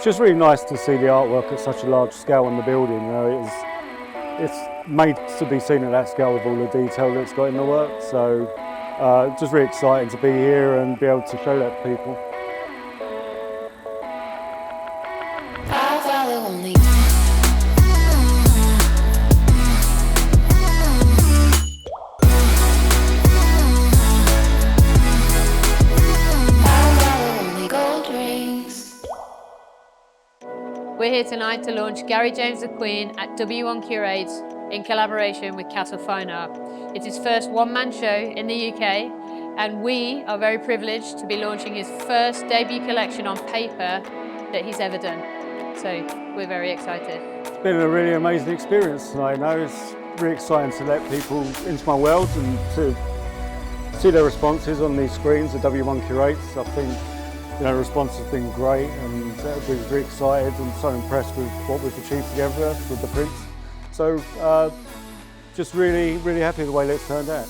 just really nice to see the artwork at such a large scale on the building. You know, it's made to be seen at that scale with all the detail that it's got in the work. So just really exciting to be here and be able to show that to people. We're here tonight to launch Gary James McQueen at W1 Curates in collaboration with Castle Fine Art. It's his first one-man show in the UK, and we are very privileged to be launching his first debut collection on paper that he's ever done. So we're very excited. It's been a really amazing experience tonight. It's really exciting to let people into my world and to see their responses on these screens at W1 Curates. I think the response has been great, and we're very excited and so impressed with what we've achieved together with the prints. So just really happy with the way that it's turned out.